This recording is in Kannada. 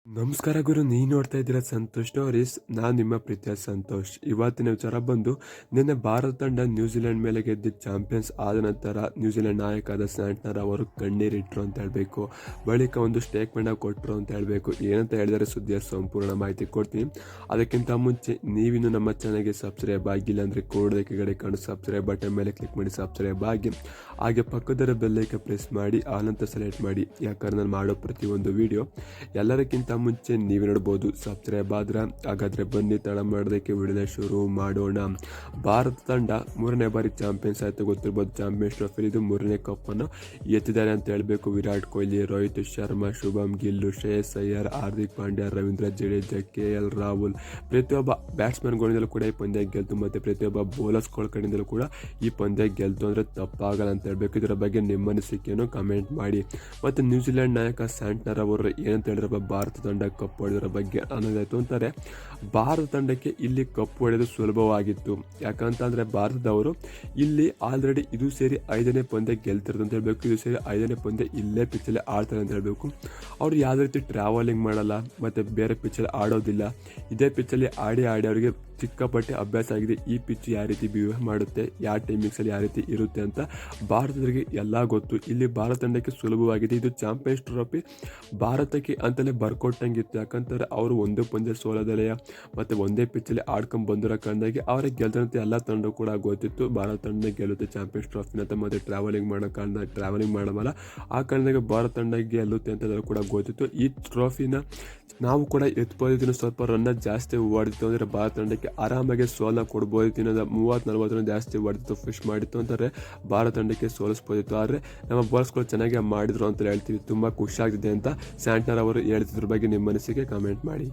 ನಮಸ್ಕಾರ ಗುರು, ನೀವು ನೋಡ್ತಾ ಇದ್ದೀರಾ ಸಂತೋಷ್ ಸ್ಟೋರೀಸ್. ನಾನು ನಿಮ್ಮ ಪ್ರೀತಿಯ ಸಂತೋಷ್. ಇವತ್ತಿನ ವಿಚಾರ ಬಂದು, ನಿನ್ನೆ ಭಾರತ ತಂಡ ನ್ಯೂಜಿಲೆಂಡ್ ಮೇಲೆ ಗೆದ್ದು ಚಾಂಪಿಯನ್ಸ್ ಆದ ನಂತರ ನ್ಯೂಜಿಲೆಂಡ್ ನಾಯಕರಾದ ಸ್ಯಾಂಟ್ನರ್ ಅವರು ಕಣ್ಣೀರಿಟ್ಟರು ಅಂತ ಹೇಳಬೇಕು. ಬಳಿಕ ಒಂದು ಸ್ಟೇಟ್ಮೆಂಟ್ ಕೊಟ್ಟರು ಅಂತ ಹೇಳಬೇಕು. ಏನಂತ ಹೇಳಿದರೆ ಸುದ್ದಿಯ ಸಂಪೂರ್ಣ ಮಾಹಿತಿ ಕೊಡ್ತೀನಿ. ಅದಕ್ಕಿಂತ ಮುಂಚೆ ನೀವಿನ್ನು ನಮ್ಮ ಚಾನಲ್ಗೆ ಸಬ್ಸ್ಕ್ರೈಬ್ ಆಗಿಲ್ಲ ಅಂದರೆ ಕೂಡಲೇ ಕೆಳಗಡೆ ಕಾಣೋ ಸಬ್ಸ್ಕ್ರೈಬ್ ಬಟನ್ ಮೇಲೆ ಕ್ಲಿಕ್ ಮಾಡಿ ಸಬ್ಸ್ಕ್ರೈಬ್ ಆಗಿ, ಹಾಗೆ ಪಕ್ಕದರ ಬೆಲ್ಲೈಕ ಪ್ರೆಸ್ ಮಾಡಿ ಆಲ್ ಅಂತ ಸೆಲೆಕ್ಟ್ ಮಾಡಿ. ಯಾಕಂದ್ರೆ ನಾನು ಮಾಡೋ ಪ್ರತಿಯೊಂದು ವಿಡಿಯೋ ಎಲ್ಲರಿಗಿಂತ ಮುಂಚೆ ನೀವು ನೋಡ್ಬೋದು. ಸಬ್ಸ್ಕ್ರೈಬ್ ಆದ್ರೆ ಹಾಗಾದ್ರೆ ಬನ್ನಿ ತಡ ಮಾಡೋದಕ್ಕೆ ವಿಡಿಯೋನ ಶುರು ಮಾಡೋಣ. ಭಾರತ ತಂಡ 3ನೇ ಬಾರಿ ಚಾಂಪಿಯನ್ಸ್ ಆಯ್ತು, ಗೊತ್ತಿರ್ಬೋದು. ಚಾಂಪಿಯನ್ಸ್ ಟ್ರೋಫಿ ಇದು 3ನೇ ಕಪ್ ಅನ್ನು ಎತ್ತಿದ್ದಾರೆ ಅಂತ ಹೇಳಬೇಕು. ವಿರಾಟ್ ಕೊಹ್ಲಿ, ರೋಹಿತ್ ಶರ್ಮಾ, ಶುಭಮ್ ಗಿಲ್, ಶ್ರೇಯಸ್ ಅಯ್ಯರ್, ಹಾರ್ದಿಕ್ ಪಾಂಡ್ಯ, ರವೀಂದ್ರ ಜಡೇಜಾ, KL ರಾಹುಲ್, ಪ್ರತಿಯೊಬ್ಬ ಬ್ಯಾಟ್ಸ್ಮನ್ಗಳಿಂದಲೂ ಕೂಡ ಈ ಪಂದ್ಯ ಗೆಲ್ತು, ಮತ್ತು ಪ್ರತಿಯೊಬ್ಬ ಬೌಲರ್ಸ್ಗಳ ಕಡೆಯಿಂದಲೂ ಕೂಡ ಈ ಪಂದ್ಯ ಗೆಲ್ತು ಅಂದರೆ ತಪ್ಪಾಗಲ್ಲ ಅಂತ ಹೇಳಬೇಕು. ಇದರ ಬಗ್ಗೆ ನಿಮ್ಮ ಅನಿಸಿಕೆಯನ್ನು ಕಮೆಂಟ್ ಮಾಡಿ. ಮತ್ತು ನ್ಯೂಜಿಲೆಂಡ್ ನಾಯಕ ಸ್ಯಾಂಟ್ನರ್ ಅವರು ಏನಂತ ಹೇಳಿದ್ರಪ್ಪ, ಭಾರತ ತಂಡ ಕಪ್ ಹೊಡೆದರ ಬಗ್ಗೆ ಅನ್ನೋದಾಯ್ತು ಅಂತಾರೆ. ಭಾರತ ತಂಡಕ್ಕೆ ಇಲ್ಲಿ ಕಪ್ ಹೊಡೆದು ಸುಲಭವಾಗಿತ್ತು. ಯಾಕಂತಂದ್ರೆ ಭಾರತದವರು ಇಲ್ಲಿ ಆಲ್ರೆಡಿ ಇದು ಸೇರಿ 5ನೇ ಪಂದ್ಯ ಗೆಲ್ತಿರೋದು ಅಂತ ಹೇಳ್ಬೇಕು. ಇದು ಸೇರಿ 5ನೇ ಪಂದ್ಯ ಇಲ್ಲೇ ಪಿಚ್ಚಲ್ಲಿ ಆಡ್ತಾರೆ ಅಂತ ಹೇಳ್ಬೇಕು. ಅವ್ರು ಯಾವುದೇ ರೀತಿ ಟ್ರಾವೆಲಿಂಗ್ ಮಾಡಲ್ಲ, ಮತ್ತು ಬೇರೆ ಪಿಚ್ಚಲ್ಲಿ ಆಡೋದಿಲ್ಲ. ಇದೇ ಪಿಚ್ಚಲ್ಲಿ ಆಡಿ ಅವರಿಗೆ ಸಿಕ್ಕಾಪಟ್ಟೆ ಅಭ್ಯಾಸ ಆಗಿದೆ. ಈ ಪಿಚ್ ಯಾವ ರೀತಿ ಬಿಹೇವ್ ಮಾಡುತ್ತೆ, ಯಾವ ಟೈಮಿಂಗ್ಸಲ್ಲಿ ಯಾವ ರೀತಿ ಇರುತ್ತೆ ಅಂತ ಭಾರತದವರಿಗೆ ಎಲ್ಲ ಗೊತ್ತು. ಇಲ್ಲಿ ಭಾರತ ತಂಡಕ್ಕೆ ಸುಲಭವಾಗಿದೆ. ಇದು ಚಾಂಪಿಯನ್ಸ್ ಟ್ರೋಫಿ ಭಾರತಕ್ಕೆ ಅಂತಲೇ ಬರ್ಕೊಟ್ಟಂಗಿತ್ತು. ಯಾಕಂತಂದರೆ ಅವರು ಒಂದೇ ಪಂದ್ಯ ಸೋಲದಲೆಯ ಮತ್ತು ಒಂದೇ ಪಿಚ್ಚಲ್ಲಿ ಆಡ್ಕೊಂಡು ಬಂದಿರೋ ಕಾರಣದಾಗಿ ಅವರಿಗೆ ಗೆಲ್ದಂತೆ ಎಲ್ಲ ತಂಡ ಕೂಡ ಗೊತ್ತಿತ್ತು. ಭಾರತ ತಂಡ ಗೆಲ್ಲುತ್ತೆ ಚಾಂಪಿಯನ್ಸ್ ಟ್ರೋಫಿನ ಅಂತ. ಮತ್ತು ಟ್ರಾವೆಲಿಂಗ್ ಮಾಡೋ ಕಾರಣ ಟ್ರಾವೆಲಿಂಗ್ ಮಾಡೋಲ್ಲ, ಆ ಕಾರಣದಾಗಿ ಭಾರತ ತಂಡ ಗೆಲ್ಲುತ್ತೆ ಅಂತ ಕೂಡ ಗೊತ್ತಿತ್ತು. ಈ ಟ್ರೋಫಿನ ನಾವು ಕೂಡ ಎತ್ಬೋದಿತ್ತು. ಸ್ವಲ್ಪ ರನ್ನ ಜಾಸ್ತಿ ಹೊಡೆದಿತ್ತು ಅಂದರೆ ಭಾರತ ತಂಡಕ್ಕೆ ಆರಾಮಾಗಿ ಸೋಲನ್ನ ಕೊಡ್ಬೋದಿತ್ತು. 30-40 ರನ್ ಜಾಸ್ತಿ ಹೊಡೆದಿತ್ತು, ಫಿಶ್ ಮಾಡಿತ್ತು ಅಂತಾರೆ ಭಾರತ ತಂಡಕ್ಕೆ ಸೋಲಿಸ್ಬೋದಿತ್ತು. ಆದರೆ ನಮ್ಮ ಬಾಲ್ಸ್ಗಳು ಚೆನ್ನಾಗಿ ಮಾಡಿದ್ರು ಅಂತ ಹೇಳ್ತೀವಿ. ತುಂಬ ಖುಷಿ ಆಗ್ತಿದೆ ಅಂತ ಸ್ಯಾಂಟ್ನರ್ ಅವರು ಹೇಳ್ತಿದ್ರ ಬಗ್ಗೆ ನಿಮ್ಮ ಮನಸ್ಸಿಗೆ ಕಮೆಂಟ್ ಮಾಡಿ.